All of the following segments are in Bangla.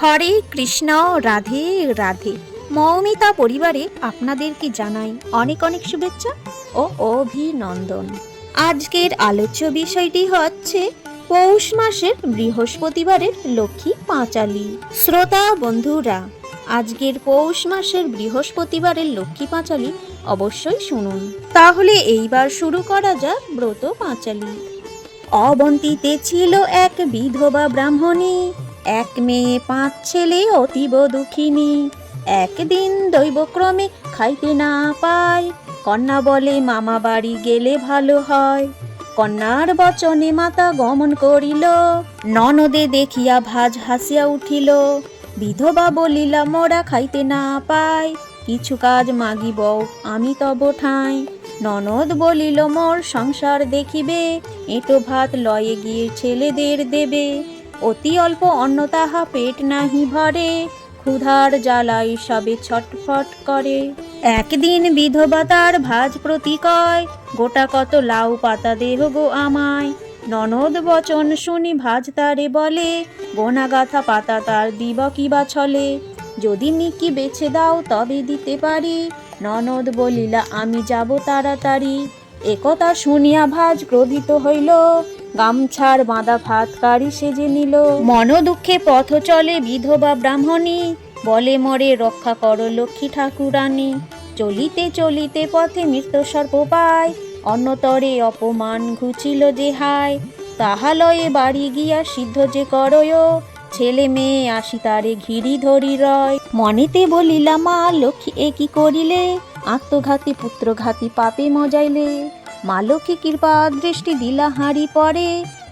হরে কৃষ্ণ, রাধে রাধে। মৌমিতা পরিবারে আপনাদেরকে জানাই অনেক অনেক শুভেচ্ছা ও অভিনন্দন। আজকের আলোচ্য বিষয়টি হচ্ছে পৌষ মাসের বৃহস্পতিবারের লক্ষ্মী পাঁচালী। শ্রোতা বন্ধুরা, আজকের পৌষ মাসের বৃহস্পতিবারের লক্ষ্মী পাঁচালী অবশ্যই শুনুন। তাহলে এইবার শুরু করা যাক ব্রত পাঁচালী। অবন্তীতে ছিল এক বিধবা ব্রাহ্মণী, এক মেয়ে পাঁচ ছেলে অতীব দুঃখিনী। একদিন দৈবক্রমে খাইতে না পায়, কন্যা বলে মামা বাড়ি গেলে ভালো হয়। কন্যার বচনে মাতা গমন করিল, ননদে দেখিয়া ভাজ হাসিয়া উঠিল। বিধবা বলিলা মোরা খাইতে না পাই, কিছু কাজ মাগিব আমি তব ঠাঁই। ননদ বলিল মোর সংসার দেখিবে, এঁটো ভাত লয়ে গিয়ে ছেলেদের দেবে। অতি অল্প অন্ন তাহা পেট নাহি ভরে, ক্ষুধার জ্বালায় সবে ছটফট করে। একদিন বিধবা তার ভাজ প্রতি কয়, গোটা কত লাউ পাতা দেহ গো আমায়। ননদ বচন শুনি ভাজ তারে বলে, গোনা গাথা পাতা তার দিব কিবা ছলে। যদি নিকি বেছে দাও তবে দিতে পারি, ননদ বলিলা আমি যাব তাড়াতাড়ি। একথা শুনিয়া ভাজ ক্রোধিত হইল, গামছার বাঁধা ভাত কারি সেজে নিল। মন দুঃখে পথ চলে বিধবা ব্রাহ্মণী, বলে মরে রক্ষা করো লক্ষ্মী ঠাকুরানী। চলিতে চলিতে পথে মৃত সর্প পায়, অন্যতরে অপমান ঘুচিল যে হায়। তাহা লয়ে বাড়ি গিয়া সিদ্ধ যে করয়, ছেলে মেয়ে আসি তারে ঘিরি ধরি রয়। মনেতে বলিলা মা লক্ষ্মী এ কি করিলে, আত্মঘাতী পুত্রঘাতী পাপে মজাইলে। মা লক্ষ্মী কৃপা দৃষ্টি দিলা হাঁড়ি পরে,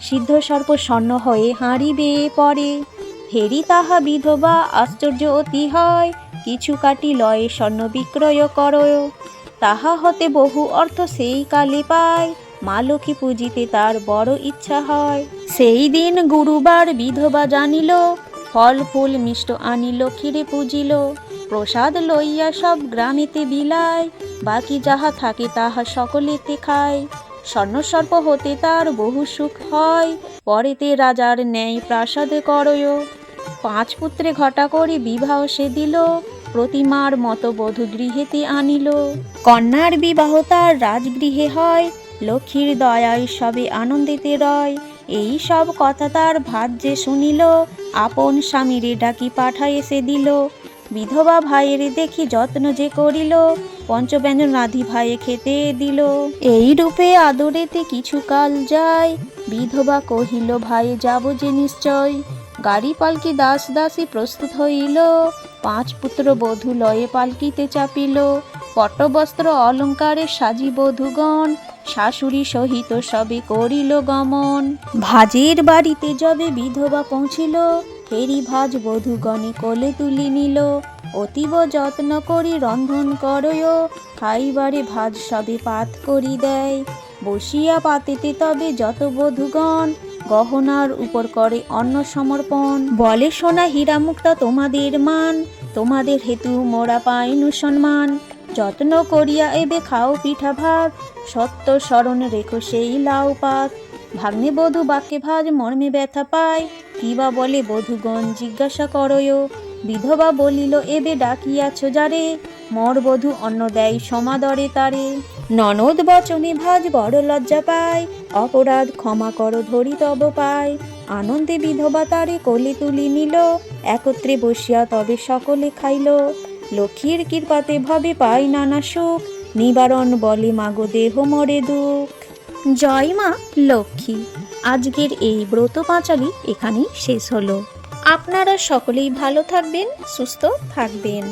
সিদ্ধ সর্প স্বর্ণ হয়ে হাঁড়ি বেয়ে পড়ে। ফেরি তাহা বিধবা আশ্চর্য অতি হয়, কিছু কাটি লয়ে স্বর্ণ বিক্রয় করয়। তাহা হতে বহু অর্থ সেই কালে পায়, মা লক্ষ্মী পুজিতে তার বড় ইচ্ছা হয়। সেই দিন গুরুবার বিধবা জানিল, ফল ফুল মিষ্ট আনি লক্ষ্মীরে পুজিল। প্রসাদ লইয়া সব গ্রামেতে বিলায়, বাকি যাহা থাকে তাহা সকলেতে খায়। স্বর্ণসর্প হতে তার বহু সুখ হয়, পরেতে রাজার ন্যায় প্রাসাদ করয়। পাঁচ পুত্রে ঘটা করে বিবাহ সে দিল, প্রতিমার মতো বধূ গৃহেতে আনিল। কন্যার বিবাহ তার রাজগৃহে হয়, লক্ষ্মীর দয়ায় সবে আনন্দিতে রয়। এই সব কথা তার ভাত যে শুনিল, আপন স্বামীরে ডাকি পাঠায় সে দিল। বিধবা ভাইয়ের দেখি যত্ন যে করিল, পঞ্চব্যঞ্জন রাধি ভাইয়ে খেতে দিল। এই রূপে আদরেতে কিছু কাল যায়, বিধবা কহিল ভাইয়ে যাব যে নিশ্চয়। গাড়ি পালকি দাস দাসী প্রস্তুত হইল, পাঁচ পুত্র বধূ লয়ে পালকিতে চাপিল। পট্টবস্ত্র অলঙ্কারে সাজি বধূগণ, শাশুড়ি সহিত সবে করিল গমন। ভাজের বাড়িতে যবে বিধবা পৌঁছিল, ফেরি ভাজ বধূগণে কোলে তুলি নিল। অতীব যত্ন করি রন্ধন করয়, খাইবারে ভাজ সবে পাত করি দেয়। বসিয়া পাতেতে তবে যত বধূগণ, গহনার উপর করে অন্ন সমর্পণ। বলে সোনা হীরা মুক্তা তোমাদের মান, তোমাদের হেতু মোরা পাইনু সম্মান। যত্ন করিয়া এবে খাও পিঠা ভাত, সত্য স্মরণ রেখো সেই লাউ পাত। ভাগ্নে বধূ বাক্যে ভাজ মর্মে ব্যথা পায়, কিবা বলে বধূগণ জিজ্ঞাসা করয়। বিধবা বলিল এবে ডাকিয়াছ যারে, মর বধূ অন্ন দেয় সমাদরে তারে। ননদ বচনে ভাজ বড় লজ্জা পায়, অপরাধ ক্ষমা করো ধরি তব পায়। আনন্দে বিধবা তারে কোলে তুলি নিল, একত্রে বসিয়া তবে সকলে খাইল। লক্ষ্মীর কৃপাতে ভবে পাই নানা সুখ, নিবারণ বলে মাগো দেহ মরে দুঃখ। জয় মা লক্ষ্মী। আজকের এই ব্রত পাঁচালী এখানেই শেষ হলো। আপনারা সকলেই ভালো থাকবেন, সুস্থ থাকবেন।